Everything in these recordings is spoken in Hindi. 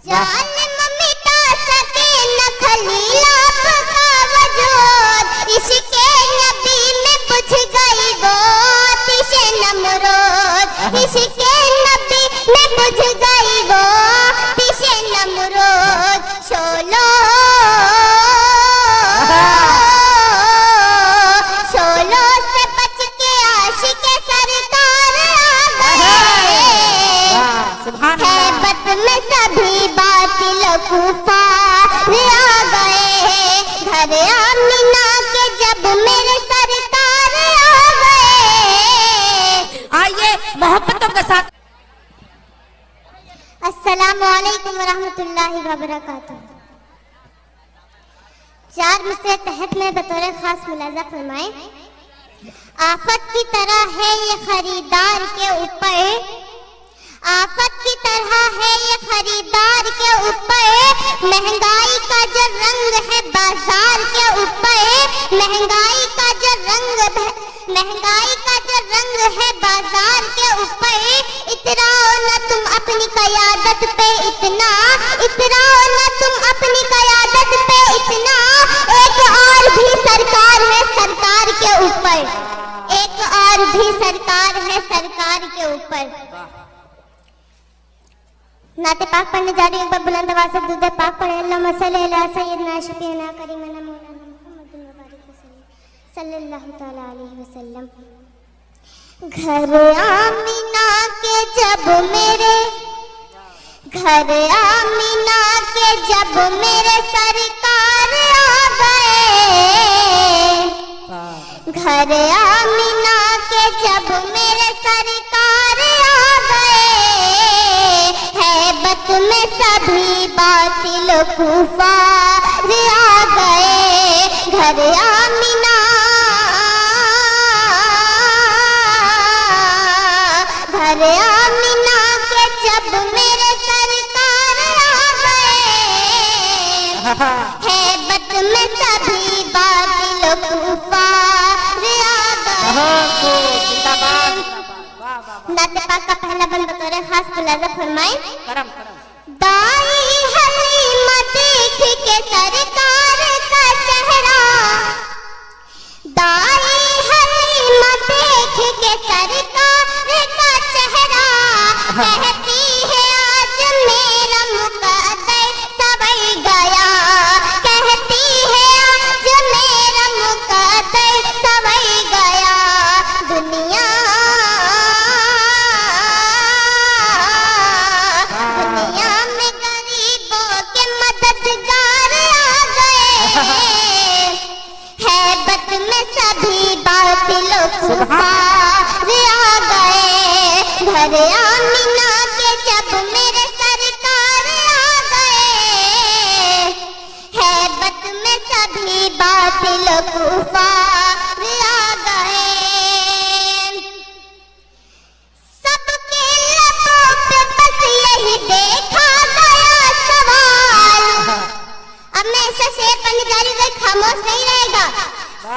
जालिम मिटा सके न खलीला का वजूद, इश्क़े नबी में बुझ गई वो आतिश नमरूद, इश्क़े नबी में बुझ गई वो आतिश नमरूद। शोलो शोलो से बच के आशिक़ सरकार आ गए, हैबत में सभी बातिल कुफार आ गए, घर आमिना के जब मेरे सरकार आ गए। आइए मोहब्बतों के साथ। अस्सलामु अलैकुम वरहमतुल्लाहि वबरकातुहू। 4 मिसरे तहत में बतौर खास मुलाजा फरमाए। आफत की तरह है ये खरीदार के ऊपर, आफत की तरह है ये खरीदार के ऊपर, महंगाई का जो रंग है बाजार के ऊपर, महंगाई का जो रंग है बाजार के ऊपर। इतराओ न तुम अपनी क़यादत पे इतना, इतराओ न तुम अपनी क़यादत पे इतना, एक और भी सरकार है सरकार के ऊपर, एक और भी सरकार है सरकार के ऊपर। नाते पाक पढ़ने जा रही हूँ, एक बार बुलंद आवाज़ से दुरूद पाक पढ़े। अल्लाहुम्मा सल्ली अला सय्यिदना शफीना करीमना मौलाना मुहम्मद सल्लल्लाहु तआला अलैहि वसल्लम। घर आमिना के जब मेरे, घर आमिना के जब मेरे सरकार आ गए, घर आमिना के जब मेरे सरकार आ गए, हैबत में सभी बातिल कुफार आ गए, घर आमिना, घर आमिना के जब मेरे सरकार आ गए, हैबत में सभी बातिल कुफार आ गए। नाते पाक का पहला बंद बतौर खास मुलाजा फरमाए। दाई हलीमा देख के सरकार का चेहरा, दाई हलीमा देख के सरकार का चेहरा, कहती है आज मेरा मुकद्दर सवर गया, कहती है आज मेरा मुकद्दर सवर गया। दुनिया में गरीबों के मददगार आ गए, हैबत में सभी बातिल कुफार आ गए, घर आमिना के जब मेरे सरकार आ गए, हैबत में सभी बातिल कुफार आ गए। सबके लबों पे बस यही देखा गया सवाल, अब मैं ऐसा शेर पढ़ने जा रही हूँ, खामोश नहीं रहेगा।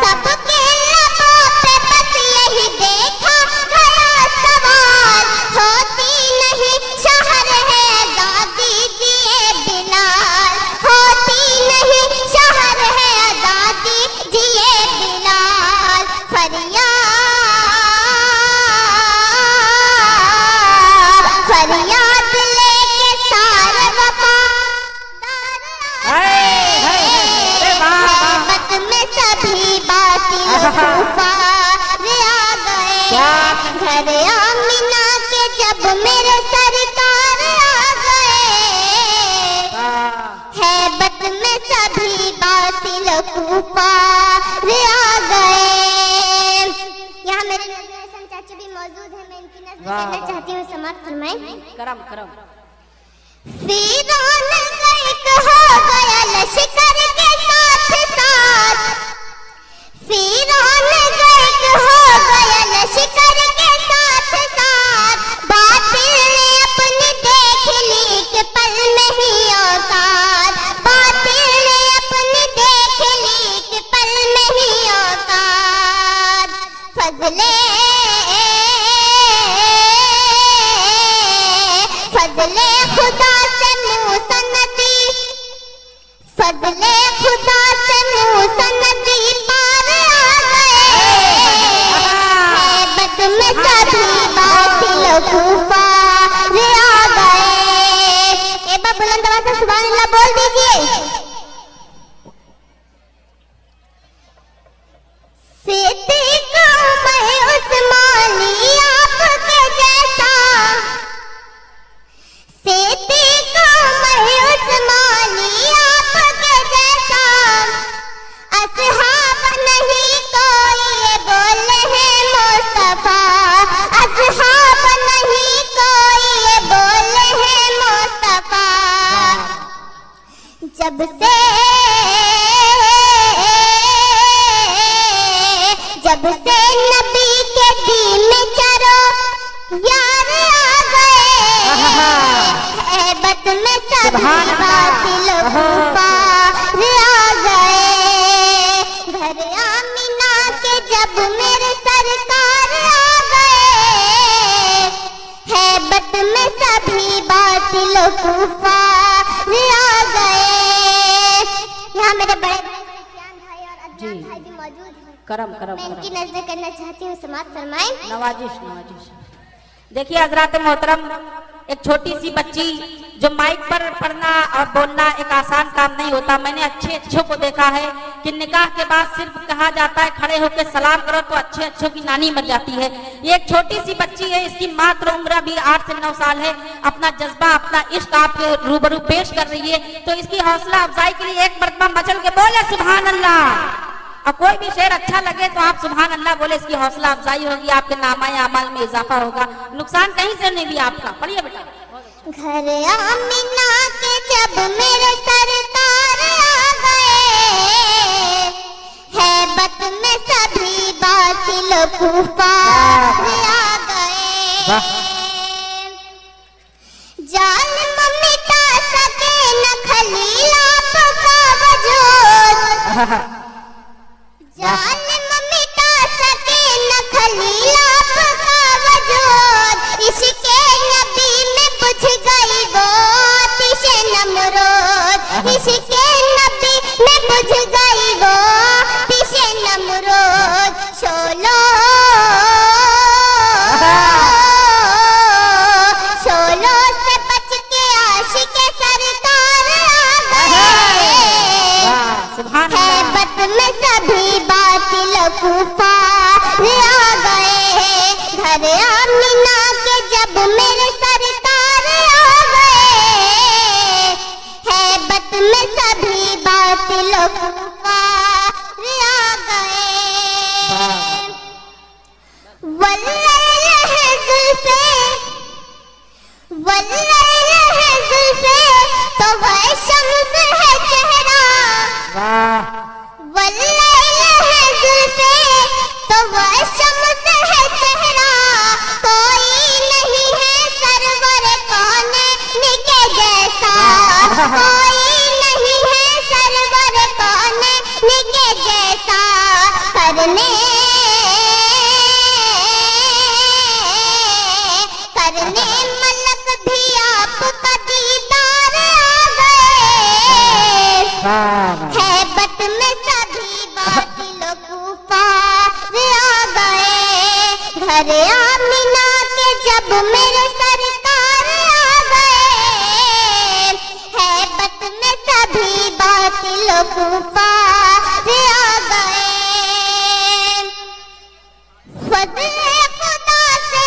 सबके लबों पे बस यही देखा गया सवाल, होती नहीं शहर है दादी जिए बिलाल, होती नहीं शहर है दादी जिए बिलाल। फरियाद लेके सारे वफादार हैबत में सभी बातिल कुफार आ गए, घर आमिना के जब मेरे सरकार आ गए, हैबत में सभी बातिल कुफार आ गए। यहाँ मेरे नज़र हसन चाचा भी मौजूद है, मैं इनकी नज़र कहना चाहती हूँ, समाप्त फरमाएं। करम करम। वीरान गर्क हो गया लश्कर के साथ साथ, वीरान गर्क हो गया लश्कर के साथ साथ, बातिल ने अपनी देख ली कि पल में ही औकात, बातिल ने अपनी देख ली कि पल में ही औकात। फजले फजले खुदा से मूसा जब से नबी के दी में चारों यार आ गए, हैबत में सभी बातिल कुफार आ गए। घर आमिना के जब मेरे सरकार आ गए, हैबत में सभी बातिल कुफार आ गए। यहाँ मेरे बड़े भाई और अदनान भाई भी मौजूद हैं। करम करम मैं इनकी नजर करना चाहती हूँ, समाप्त फरमाएं। नवाजिश नवाजिश। देखिए हजरात मोहतरम, एक छोटी सी बच्ची जो माइक पर पढ़ना और बोलना एक आसान काम नहीं होता। मैंने अच्छे अच्छों को देखा है कि निकाह के बाद सिर्फ कहा जाता है खड़े होकर सलाम करो तो अच्छे अच्छों की नानी मर जाती है। ये एक छोटी सी बच्ची है, इसकी मात्र उम्र भी 8 से 9 साल है। अपना जज्बा, अपना इश्क आपके रूबरू पेश कर रही है, तो इसकी हौसला अफजाई के लिए एक मरतबा मचल के बोले सुभान अल्लाह। और कोई भी शेर अच्छा लगे तो आप सुभान अल्लाह बोले, इसकी हौसला अफजाई होगी, आपके नामाए अमाल में इजाफा होगा, नुकसान कहीं से नहीं भी आपका। पढ़िए बेटा। घर आमिना के जब मेरे सरकार आ गए, हैबत में सभी बातिल कुफार आ गए। जालिम मिटा सके न खलील आपका वजूद, जालिम मिटा सके न खलील आपका वजूद। इश्क़े नबी में बुझ गई वो आतिश नमरूद, इश्क़े नबी में बुझ गई वो आतिश नमरूद। शोलों से बच के आशिक़े सरकार आ गए, हैबत में सभी बातिल कुफार आ गए। घर आमिना के जब मेरे सरकार आ गए, हैबत में सभी बातिल कुफार आ गए। वल्लैल है जुल्फे, वल्लैल है जुल्फे तो वह शम्स है चेहरा, वल्लैल है जुल्फे तो वह शम्स है चेहरा। कोई नहीं है सरवर कौने के जैसा, कोई नहीं है सरवर कौने के जैसा। करने मलक भी आपका दीदार आ गए, हैबत में सभी बातिल कुफार आ गए। घर आमिना के जब मेरे सरकार आ गए, हैबत में सभी बातिल कुफार आ गए। फज़्ल खुदा से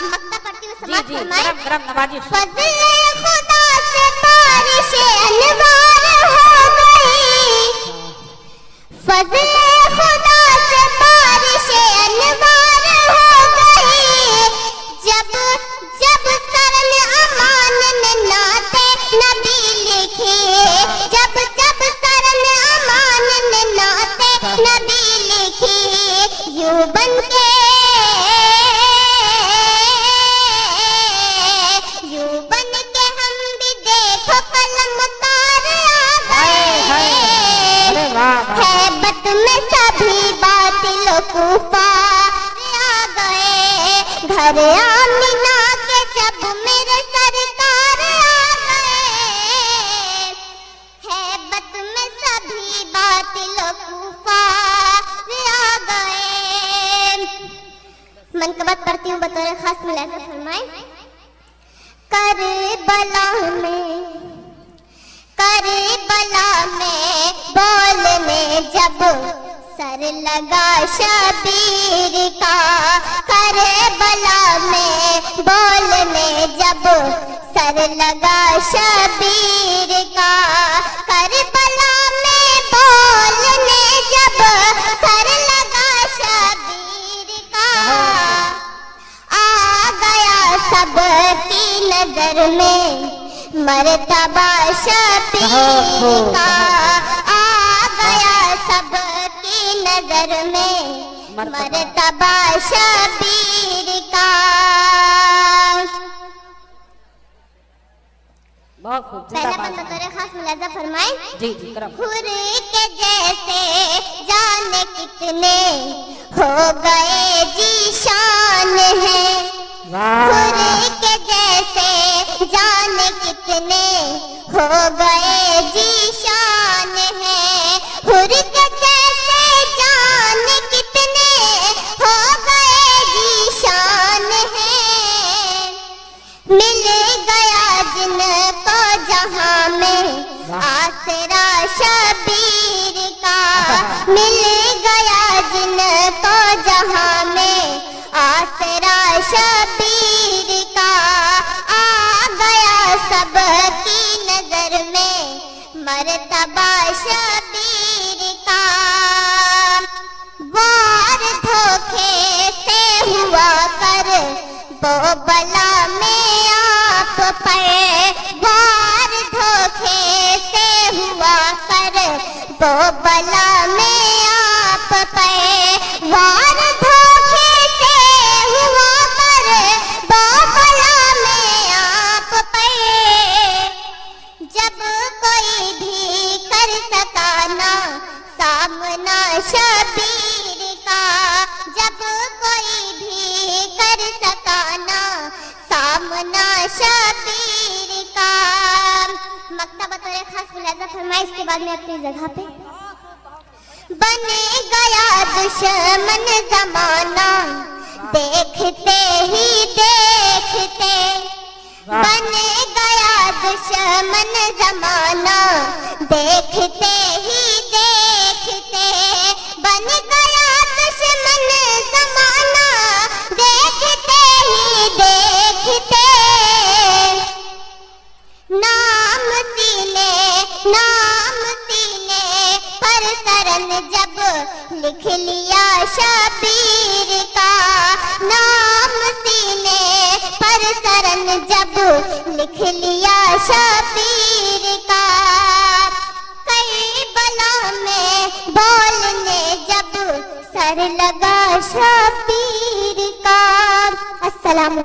मक्ता पढ़ती हूँ, समाप्त फरमाएं। फज़्ल खुदा से बारिश अनवार हो गई, फज़्ल खुदा से बारिश अनवार हो गई। जब जब सरन अमान ने नाते नबी लिखे, जब जब सरन अमान ने नाते नबी लिखे। यूं बन के हम भी देखो कलमकार आ गए, हैबत में सभी बातिल कुफार आ गए। घर आमिना के जब मेरे सरकार आ गए, हैबत में सभी बातिल कुफार आ गए। मनकबत पढ़ती हूँ बतौर खास मुलाज़ा फरमाएं। करबला में बोलने जब सर लगा शबीर का, करबला में बोलने जब सर लगा शबीर का, करबला में बोलने जब सर लगा शबीर का। आ गया सबकी नजर में मर्तबा शबीर का आ गया सबकी नजर में, मर्तबा शबीर का। बहुत खूब। पहला बंदा तोरे खास मुलाजा फरमाए। जी जी करम। हुर के जैसे जाने कितने हो गए जीशान है, हुर के जैसे जाने कितने हो गए जीशान है, हुर के जैसे जाने कितने हो गए जीशान है। मिल गया जिनको जहां में आसरा शबीर का, मिल गया जिनको जहां में आसरा शबीर का। आ गया सबकी नजर में, मर्तबा शबीर का। वार धोखे से हुआ कर वो बला में आप पे, वार धोखे से हुआ कर वो बला में आप पे, वार धोखे से हुआ कर वो बला में आप पे। जब कोई भी कर सका ना सामना शबीर का, जब कोई भी कर सका ना सामना शबीर का। मक्तबा तोरे खास मुलाजा फरमाए। इसके बाद में अपनी जगह पे। बन गया दुश्मन जमाना देखते ही देखते, बन गया दुश्मन जमाना देखते ही देखते, बन गया दुश्मन जमाना देखते ही देखते। नाम सीने पर सरन जब लिख लिया शबीर का, नाम सीने पर सरन जब लिख लिया शबीर का। कई बला में बोलने जब सर लगा शबीर का। अस्सलाम।